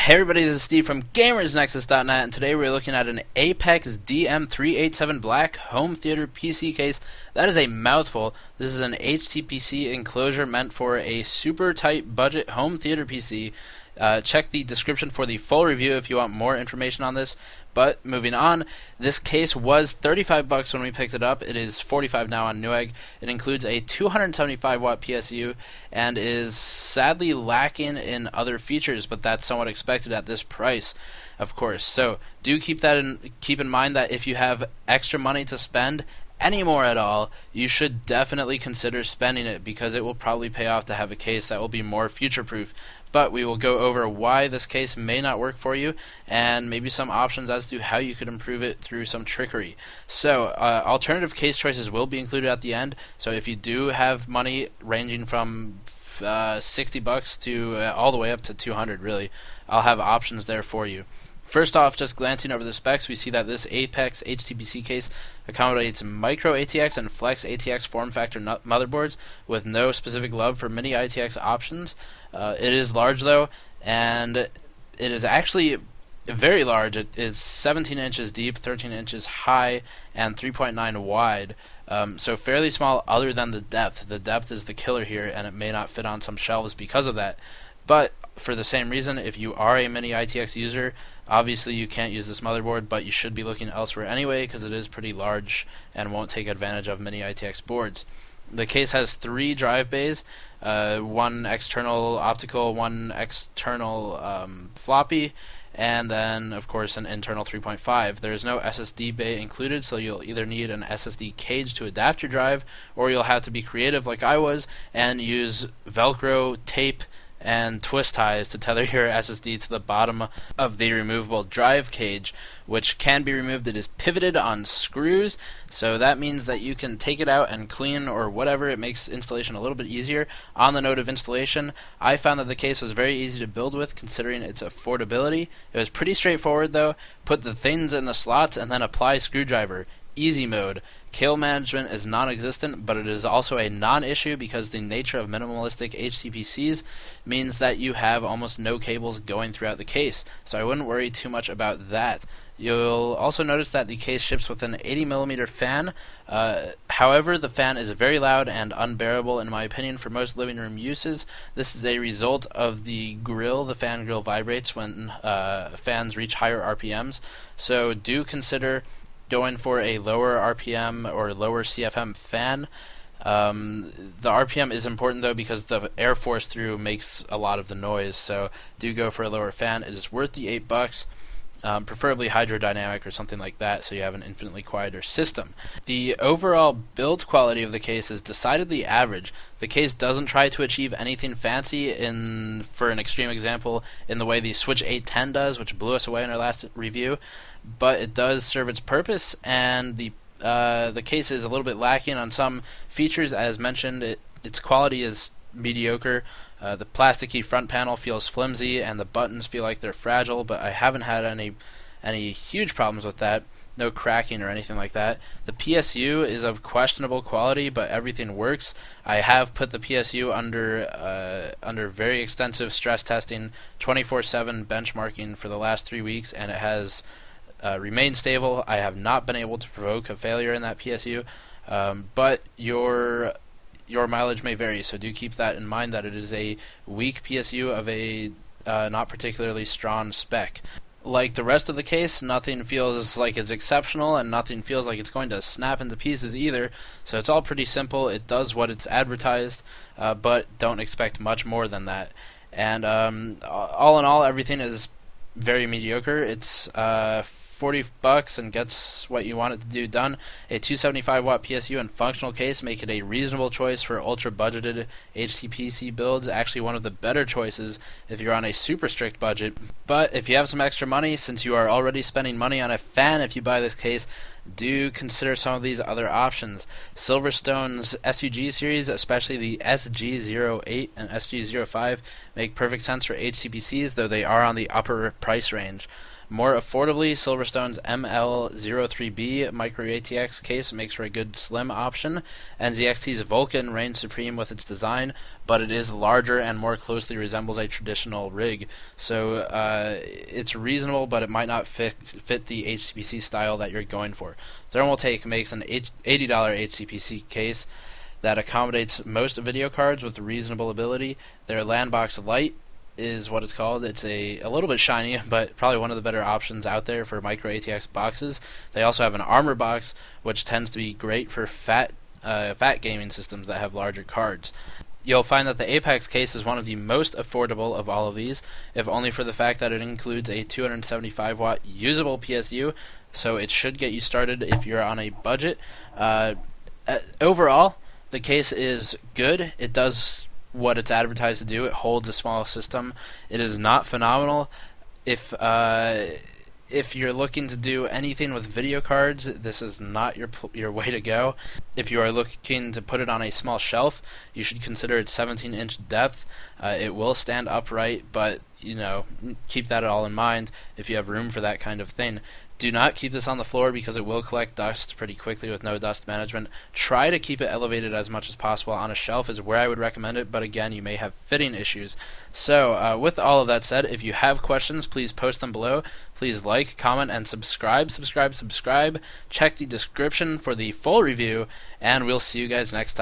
Hey everybody, this is Steve from GamersNexus.net, and today we're looking at an Apex DM-387 Black home theater PC case. That is a mouthful. This is an HTPC enclosure meant for a super tight budget home theater PC. Check the description for the full review if you want more information on this. But moving on, this case was $35 when we picked it up. It is $45 now on Newegg. It includes a 275 watt PSU and is sadly lacking in other features, but that's somewhat expected at this price, of course. So do keep in mind that if you have extra money to spend any more at all, you should definitely consider spending it, because it will probably pay off to have a case that will be more future-proof. But we will go over why this case may not work for you, and maybe some options as to how you could improve it through some trickery. So alternative case choices will be included at the end, so if you do have money ranging from $60 to all the way up to $200, really, I'll have options there for you. First off, just glancing over the specs, we see that this Apex HTPC case accommodates micro ATX and flex ATX form factor motherboards with no specific love for mini ITX options. It is large though, and it is actually very large. It is 17 inches deep, 13 inches high, and 3.9 wide. So fairly small other than the depth. The depth is the killer here, and it may not fit on some shelves because of that. But for the same reason, if you are a mini ITX user, obviously you can't use this motherboard, but you should be looking elsewhere anyway, because it is pretty large and won't take advantage of mini ITX boards. The case has 3 drive bays, one external optical, one external floppy, and then of course an internal 3.5. There is no SSD bay included, so you'll either need an SSD cage to adapt your drive, or you'll have to be creative like I was and use Velcro, tape, and twist ties to tether your SSD to the bottom of the removable drive cage, which can be removed. It is pivoted on screws, so that means that you can take it out and clean or whatever. It makes installation a little bit easier. On the note of installation, I found that the case was very easy to build with, considering its affordability. It was pretty straightforward though. Put the things in the slots and then apply screwdriver. Easy mode. Cable management is non-existent, but it is also a non-issue because the nature of minimalistic HTPCs means that you have almost no cables going throughout the case, so I wouldn't worry too much about that. You'll also notice that the case ships with an 80mm fan. However, the fan is very loud and unbearable in my opinion for most living room uses. This is a result of the grill. The fan grill vibrates when fans reach higher RPMs, so do consider going for a lower RPM or lower CFM fan. The RPM is important though, because the air force through makes a lot of the noise, so do go for a lower fan. It is worth the $8. Preferably hydrodynamic or something like that, so you have an infinitely quieter system. The overall build quality of the case is decidedly average. The case doesn't try to achieve anything fancy, for an extreme example, in the way the Switch 810 does, which blew us away in our last review, but it does serve its purpose, and the case is a little bit lacking on some features. As mentioned, its quality is mediocre. The plasticky front panel feels flimsy, and the buttons feel like they're fragile, but I haven't had any huge problems with that. No cracking or anything like that. The PSU is of questionable quality, but everything works. I have put the PSU under very extensive stress testing, 24/7 benchmarking for the last 3 weeks, and it has remained stable. I have not been able to provoke a failure in that PSU, but your mileage may vary, so do keep that in mind, that it is a weak PSU of a not particularly strong spec. Like the rest of the case, nothing feels like it's exceptional, and nothing feels like it's going to snap into pieces either, so it's all pretty simple. It does what it's advertised, but don't expect much more than that. And all in all, everything is very mediocre. It's $40 and gets what you want it to do done. A 275 watt PSU and functional case make it a reasonable choice for ultra budgeted HTPC builds, actually one of the better choices if you're on a super strict budget. But if you have some extra money, since you are already spending money on a fan if you buy this case, do consider some of these other options. Silverstone's SUG series, especially the SG08 and SG05, make perfect sense for HTPCs, though they are on the upper price range. More affordably, Silverstone's ML03B micro ATX case makes for a good slim option. NZXT's Vulcan reigns supreme with its design, but it is larger and more closely resembles a traditional rig. So it's reasonable, but it might not fit the HTPC style that you're going for. Thermaltake makes an $80 HTPC case that accommodates most video cards with reasonable ability. Their Landbox Lite is what it's called. It's a little bit shiny, but probably one of the better options out there for micro ATX boxes. They also have an armor box, which tends to be great for fat gaming systems that have larger cards. You'll find that the Apex case is one of the most affordable of all of these, if only for the fact that it includes a 275 watt usable PSU, so it should get you started if you're on a budget. Overall, the case is good. It does what it's advertised to do. It holds a small system. It is not phenomenal. If you're looking to do anything with video cards, this is not your way to go. If you are looking to put it on a small shelf, you should consider its 17-inch depth. It will stand upright, but keep that all in mind if you have room for that kind of thing. Do not keep this on the floor because it will collect dust pretty quickly with no dust management. Try to keep it elevated as much as possible. On a shelf is where I would recommend it, but again, you may have fitting issues. So with all of that said, if you have questions, please post them below. Please like, comment, and subscribe. Check the description for the full review, and we'll see you guys next time.